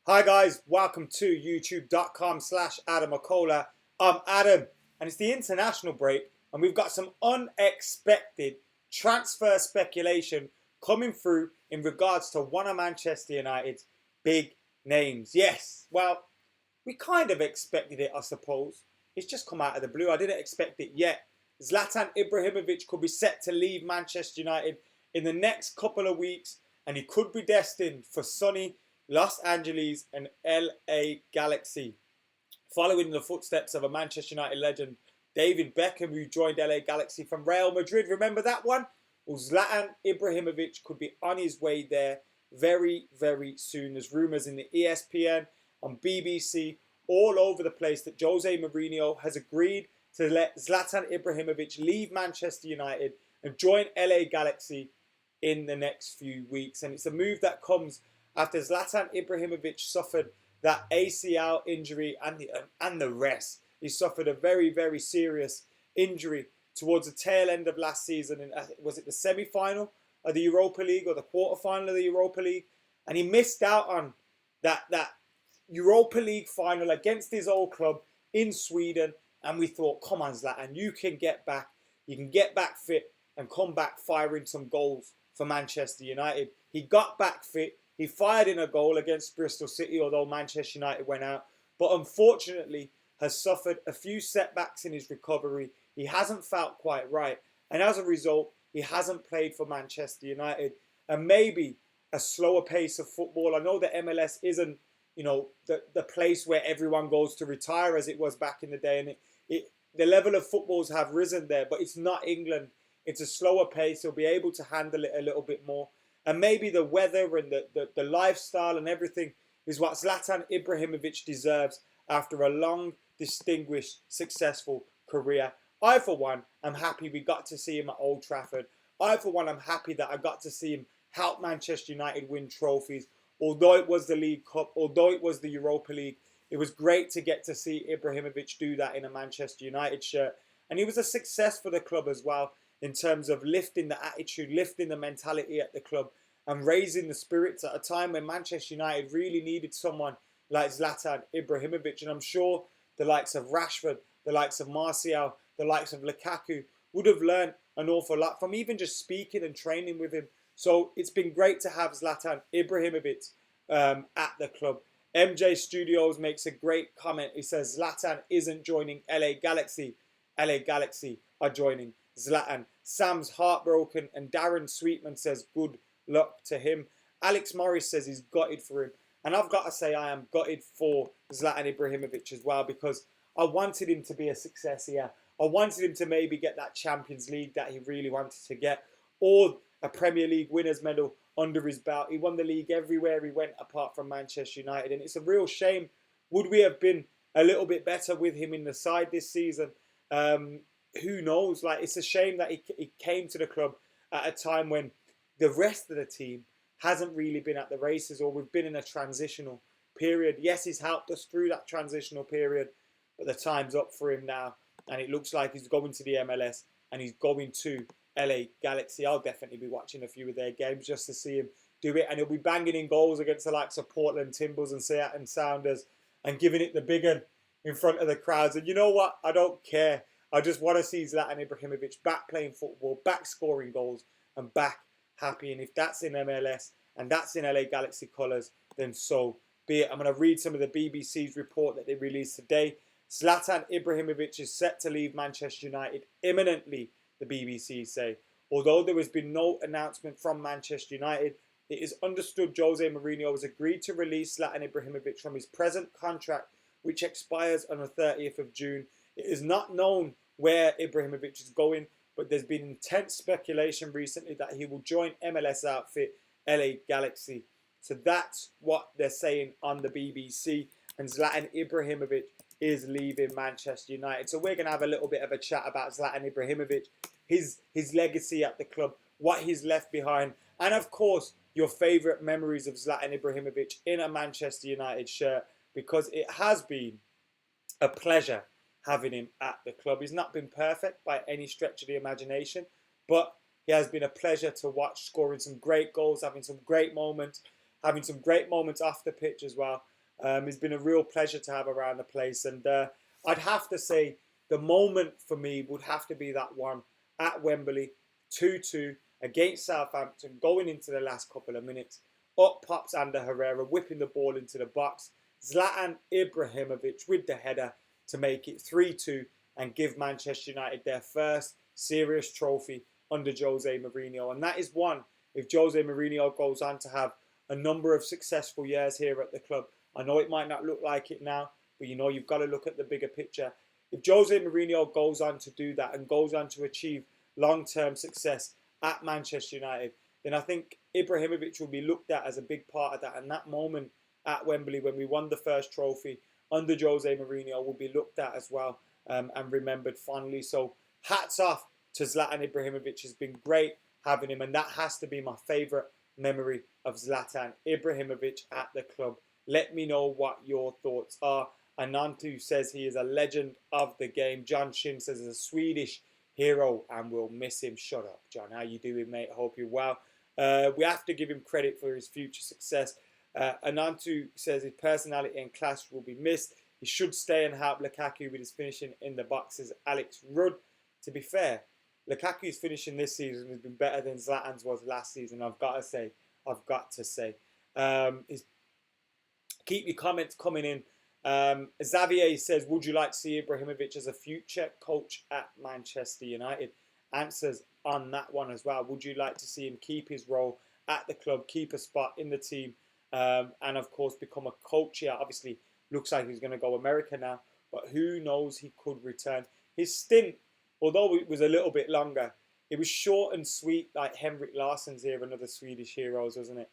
Hi guys, welcome to youtube.com/AdamMcKola. I'm Adam, and it's the international break, and we've got some unexpected transfer speculation coming through in regards to one of Manchester United's big names. Yes, well, we kind of expected it, I suppose. It's just come out of the blue. I didn't expect it yet. Zlatan Ibrahimovic could be set to leave Manchester United in the next couple of weeks, and he could be destined for sunny Los Angeles and LA Galaxy, following in the footsteps of a Manchester United legend, David Beckham, who joined LA Galaxy from Real Madrid. Remember that one? Well, Zlatan Ibrahimovic could be on his way there very, very soon. There's rumours in the ESPN, on BBC, all over the place that Jose Mourinho has agreed to let Zlatan Ibrahimovic leave Manchester United and join LA Galaxy in the next few weeks. And it's a move that comes after Zlatan Ibrahimovic suffered that ACL injury and the rest. He suffered a very, very serious injury towards the tail end of last season. And was it the semi-final of the Europa League or the quarter-final of the Europa League? And he missed out on that Europa League final against his old club in Sweden. And we thought, come on, Zlatan, you can get back. You can get back fit and come back firing some goals for Manchester United. He got back fit. He fired in a goal against Bristol City, although Manchester United went out. But unfortunately, has suffered a few setbacks in his recovery. He hasn't felt quite right. And as a result, he hasn't played for Manchester United. And maybe a slower pace of football. I know that MLS isn't, the place where everyone goes to retire as it was back in the day. And the level of footballs have risen there. But it's not England. It's a slower pace. He'll be able to handle it a little bit more. And maybe the weather and the lifestyle and everything is what Zlatan Ibrahimovic deserves after a long, distinguished, successful career. I, for one, am happy we got to see him at Old Trafford. I, for one, am happy that I got to see him help Manchester United win trophies. Although it was the League Cup, although it was the Europa League, it was great to get to see Ibrahimovic do that in a Manchester United shirt. And he was a success for the club as well, in terms of lifting the attitude, lifting the mentality at the club and raising the spirits at a time when Manchester United really needed someone like Zlatan Ibrahimovic. And I'm sure the likes of Rashford, the likes of Martial, the likes of Lukaku would have learned an awful lot from even just speaking and training with him. So it's been great to have Zlatan Ibrahimovic at the club. MJ Studios makes a great comment. He says Zlatan isn't joining LA Galaxy. LA Galaxy are joining Zlatan. Sam's heartbroken, and Darren Sweetman says good luck to him. Alex Morris says he's gutted for him. And I've got to say I am gutted for Zlatan Ibrahimovic as well, because I wanted him to be a success here. I wanted him to maybe get that Champions League that he really wanted to get, or a Premier League winners medal under his belt. He won the league everywhere he went apart from Manchester United, and it's a real shame. Would we have been a little bit better with him in the side this season? Who knows? Like, it's a shame that he came to the club at a time when the rest of the team hasn't really been at the races, or we've been in a transitional period. Yes, he's helped us through that transitional period, but the time's up for him now, and it looks like he's going to the MLS and he's going to LA Galaxy. I'll definitely be watching a few of their games just to see him do it, and he'll be banging in goals against the likes of Portland Timbers and Seattle Sounders and giving it the big one in front of the crowds. And you know what? I don't care. I just want to see Zlatan Ibrahimovic back playing football, back scoring goals, and back happy. And if that's in MLS and that's in LA Galaxy colours, then so be it. I'm going to read some of the BBC's report that they released today. Zlatan Ibrahimovic is set to leave Manchester United imminently, the BBC say. Although there has been no announcement from Manchester United, it is understood Jose Mourinho has agreed to release Zlatan Ibrahimovic from his present contract, which expires on the 30th of June. It is not known where Ibrahimovic is going, but there's been intense speculation recently that he will join MLS outfit LA Galaxy. So that's what they're saying on the BBC. And Zlatan Ibrahimovic is leaving Manchester United. So we're going to have a little bit of a chat about Zlatan Ibrahimovic, his legacy at the club, what he's left behind, and of course, your favourite memories of Zlatan Ibrahimovic in a Manchester United shirt, because it has been a pleasure having him at the club. He's not been perfect by any stretch of the imagination, but he has been a pleasure to watch, scoring some great goals, having some great moments off the pitch as well. It's been a real pleasure to have around the place. And I'd have to say the moment for me would have to be that one at Wembley, 2-2 against Southampton, going into the last couple of minutes. Up pops Ander Herrera, whipping the ball into the box. Zlatan Ibrahimovic with the header to make it 3-2 and give Manchester United their first serious trophy under Jose Mourinho. And that is one, if Jose Mourinho goes on to have a number of successful years here at the club. I know it might not look like it now, but you know, you've got to look at the bigger picture. If Jose Mourinho goes on to do that and goes on to achieve long-term success at Manchester United, then I think Ibrahimovic will be looked at as a big part of that. And that moment at Wembley when we won the first trophy under Jose Mourinho will be looked at as well and remembered fondly. So hats off to Zlatan Ibrahimovic. It's been great having him, and that has to be my favourite memory of Zlatan Ibrahimovic at the club. Let me know what your thoughts are. Anantu says he is a legend of the game. John Shin says he's a Swedish hero and we'll miss him. Shut up, John. How you doing, mate? I hope you're well. We have to give him credit for his future success. Anantu says his personality and class will be missed. He should stay and help Lukaku with his finishing in the box, says Alex Rudd. To be fair, Lukaku's finishing this season has been better than Zlatan's was last season. I've got to say. Keep your comments coming in. Xavier says, would you like to see Ibrahimovic as a future coach at Manchester United? Answers on that one as well. Would you like to see him keep his role at the club, keep a spot in the team, and of course become a coach here? Obviously, looks like he's going to go America now, but who knows, he could return. His stint, although it was a little bit longer, it was short and sweet, like Henrik Larsson's here, another Swedish heroes, wasn't it?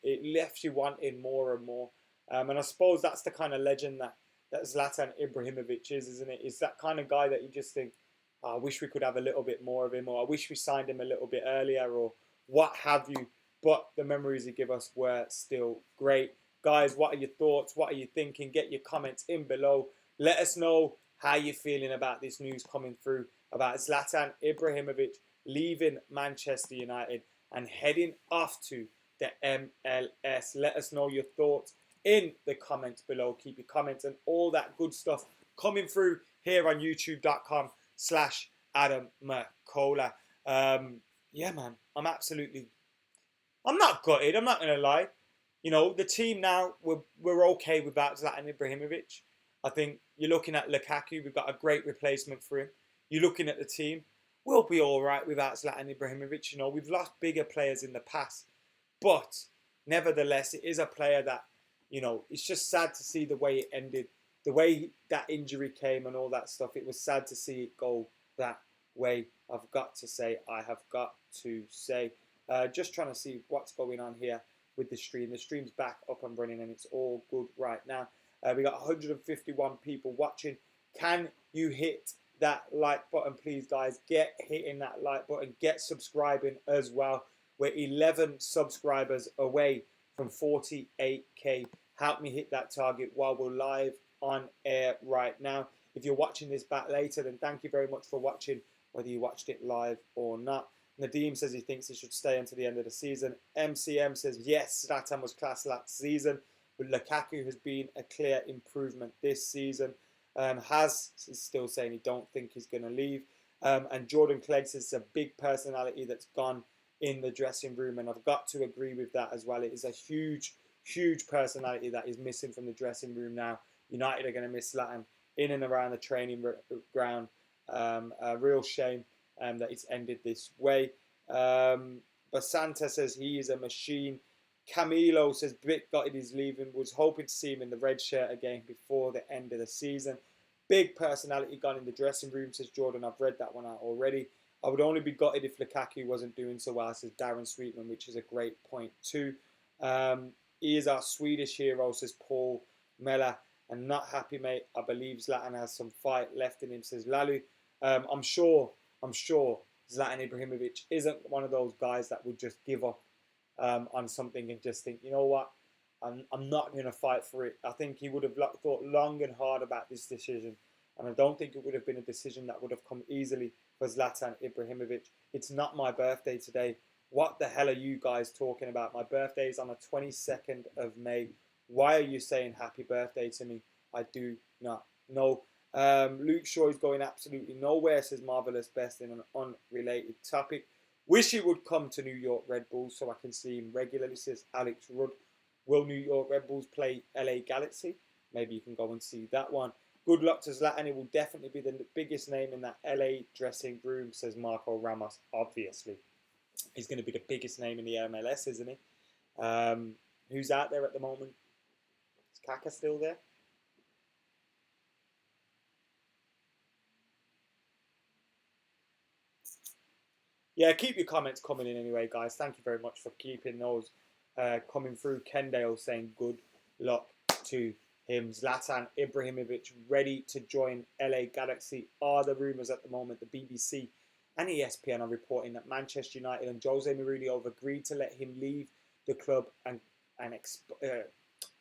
It left you wanting more and more. And I suppose that's the kind of legend that Zlatan Ibrahimovic is, isn't it? It's that kind of guy that you just think, oh, I wish we could have a little bit more of him, or I wish we signed him a little bit earlier, or what have you. But the memories he gave us were still great. Guys, what are your thoughts? What are you thinking? Get your comments in below. Let us know how you're feeling about this news coming through about Zlatan Ibrahimovic leaving Manchester United and heading off to the MLS. Let us know your thoughts in the comments below. Keep your comments and all that good stuff coming through here on youtube.com/AdamMcKola. Yeah, man, I'm not gutted. I'm not going to lie. You know, the team now, we're okay without Zlatan Ibrahimovic. I think you're looking at Lukaku. We've got a great replacement for him. You're looking at the team. We'll be all right without Zlatan Ibrahimovic. You know, we've lost bigger players in the past. But nevertheless, it is a player that, you know, it's just sad to see the way it ended, the way that injury came and all that stuff. It was sad to see it go that way. I've got to say, just trying to see what's going on here with the stream. The stream's back up and running and it's all good right now. We got 151 people watching. Can you hit that like button, please, guys? Get hitting that like button. Get subscribing as well. We're 11 subscribers away from 48k. Help me hit that target while we're live on air right now. If you're watching this back later, then thank you very much for watching, whether you watched it live or not. Nadeem says he thinks he should stay until the end of the season. MCM says, yes, Zlatan was class last season, but Lukaku has been a clear improvement this season. Has is still saying he don't think he's going to leave. And Jordan Clegg says it's a big personality that's gone in the dressing room, and I've got to agree with that as well. It is a huge personality that is missing from the dressing room now. United are going to miss Zlatan in and around the training ground. A real shame that it's ended this way. Basanta says he is a machine. Camilo says bit gutted he's leaving. Was hoping to see him in the red shirt again before the end of the season. Big personality gone in the dressing room, says Jordan. I've read that one out already. I would only be gutted if Lukaku wasn't doing so well, says Darren Sweetman, which is a great point too. He is our Swedish hero, says Paul Mella. And not happy, mate. I believe Zlatan has some fight left in him, says Lalu. I'm sure Zlatan Ibrahimovic isn't one of those guys that would just give up on something and just think, you know what, I'm not going to fight for it. I think he would have thought long and hard about this decision. And I don't think it would have been a decision that would have come easily for Zlatan Ibrahimovic. It's not my birthday today. What the hell are you guys talking about? My birthday is on the 22nd of May. Why are you saying happy birthday to me? I do not know. Luke Shaw is going absolutely nowhere, says Marvelous Best in an unrelated topic. Wish he would come to New York Red Bulls so I can see him regularly, says Alex Rudd. Will New York Red Bulls play LA Galaxy? Maybe you can go and see that one. Good luck to Zlatan. It will definitely be the biggest name in that LA dressing room, says Marco Ramos. Obviously, he's going to be the biggest name in the MLS, isn't he? Who's out there at the moment? Is Kaka still there? Yeah, keep your comments coming in anyway, guys. Thank you very much for keeping those coming through. Kendale saying good luck to him. Zlatan Ibrahimovic ready to join LA Galaxy are the rumours at the moment. The BBC and ESPN are reporting that Manchester United and Jose Mourinho have agreed to let him leave the club and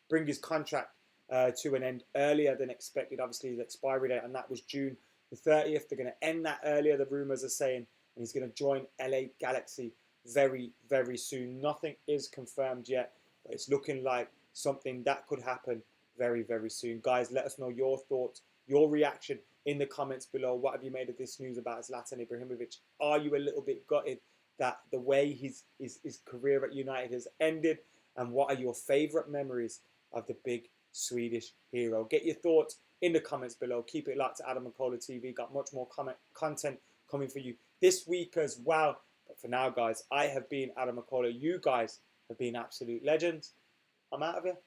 bring his contract to an end earlier than expected. Obviously, his expiry date, and that was June the 30th. They're going to end that earlier, the rumours are saying, and he's going to join LA Galaxy very, very soon. Nothing is confirmed yet, but it's looking like something that could happen very, very soon. Guys, let us know your thoughts, your reaction in the comments below. What have you made of this news about Zlatan Ibrahimovic? Are you a little bit gutted that the way his career at United has ended? And what are your favourite memories of the big Swedish hero? Get your thoughts in the comments below. Keep it locked to AdamMcKola TV. Got much more content coming for you this week as well. But for now, guys, I have been AdamMcKola. You guys have been absolute legends. I'm out of here.